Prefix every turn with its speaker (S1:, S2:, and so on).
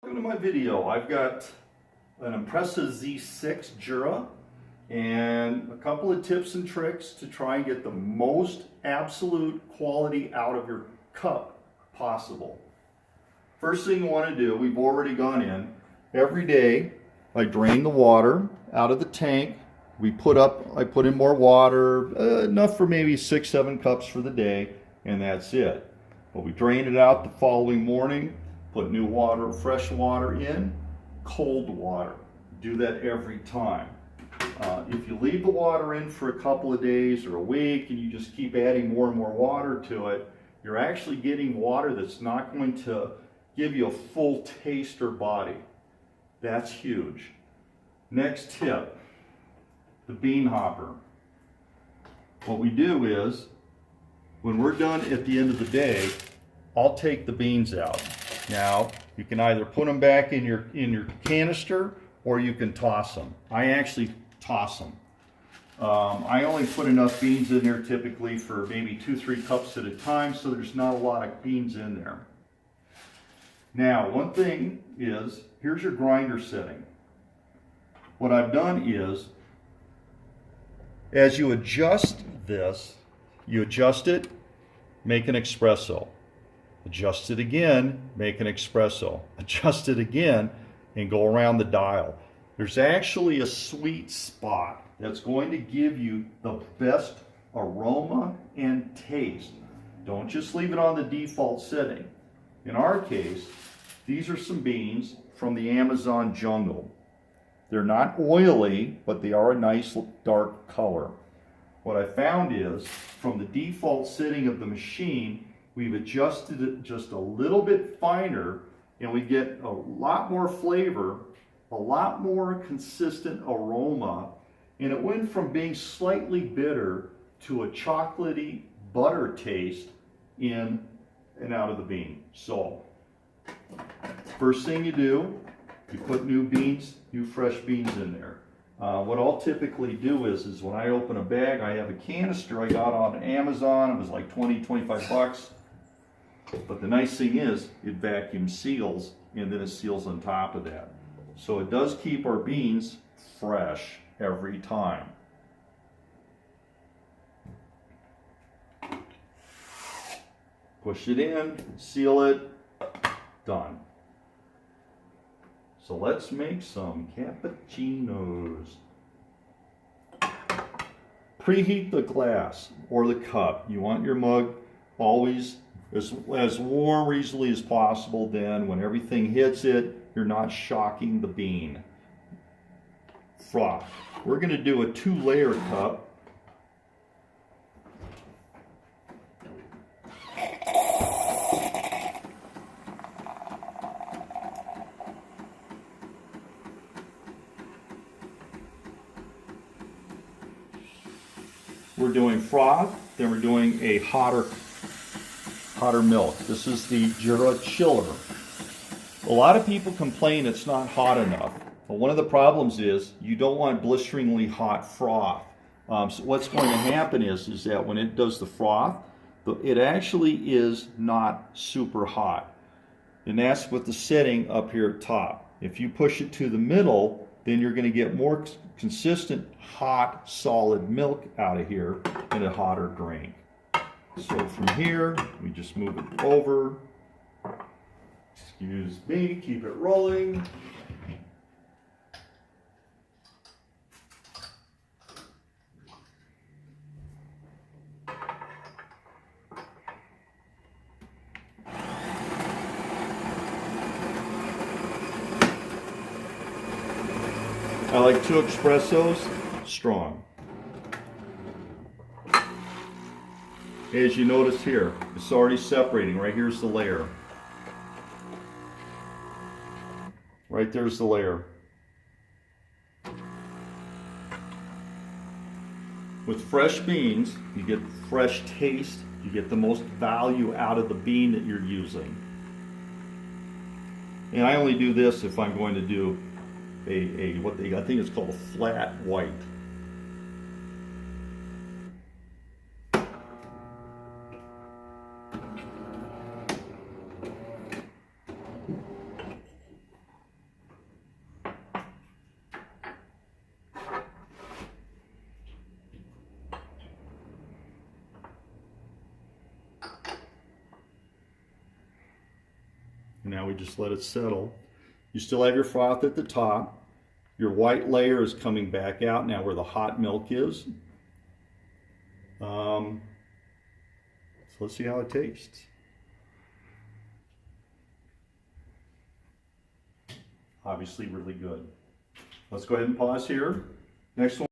S1: Welcome to my video. I've got an Impressa Z6 Jura and a couple of tips and tricks to try and get the most absolute quality out of your cup possible. First thing you want to do, we've already gone in. Every day I drain the water out of the tank. I put in more water, enough for maybe 6-7 cups for the day, and that's it. But we drain it out the following morning. Put new water, fresh water in, cold water. Do that every time. If you leave the water in for a couple of days or a week and you just keep adding more and more water to it, you're actually getting water that's not going to give you a full taste or body. That's huge. Next tip, the bean hopper. What we do is, when we're done at the end of the day, I'll take the beans out. Now, you can either put them back in your canister or you can toss them. I actually toss them. I only put enough beans in there typically for maybe 2-3 cups at a time, so there's not a lot of beans in there. Now, one thing is, here's your grinder setting. What I've done is, as you adjust this, you adjust it, make an espresso. Adjust it again, make an espresso. Adjust it again, and go around the dial. There's actually a sweet spot that's going to give you the best aroma and taste. Don't just leave it on the default setting. In our case, these are some beans from the Amazon jungle. They're not oily, but they are a nice dark color. What I found is, from the default setting of the machine, we've adjusted it just a little bit finer, and we get a lot more flavor, a lot more consistent aroma, and it went from being slightly bitter to a chocolatey butter taste in and out of the bean. So, first thing you do, you put new fresh beans in there. What I'll typically do is when I open a bag, I have a canister I got on Amazon. It was like 20-25 bucks. But the nice thing is, it vacuum seals, and then it seals on top of that. So it does keep our beans fresh every time. Push it in, seal it, done. So let's make some cappuccinos. Preheat the glass or the cup. You want your mug always as warm easily as possible. Then when everything hits it, you're not shocking the bean. Froth. We're going to do a 2-layer cup. We're doing froth, then we're doing a hotter milk. This is the Jura chiller. A lot of people complain it's not hot enough. But one of the problems is you don't want blisteringly hot froth. So what's going to happen is that when it does the froth, it actually is not super hot. And that's with the setting up here at top. If you push it to the middle, then you're going to get more consistent, hot, solid milk out of here in a hotter drink. So from here, we just move it over. Excuse me, keep it rolling. I like 2 espressos, strong. As you notice here, it's already separating. Right here's the layer. Right there's the layer. With fresh beans, you get fresh taste, you get the most value out of the bean that you're using. And I only do this if I'm going to do I think it's called a flat white. And now we just let it settle. You still have your froth at the top. Your white layer is coming back out now where the hot milk is. So let's see how it tastes. Obviously really good. Let's go ahead and pause here. Next one.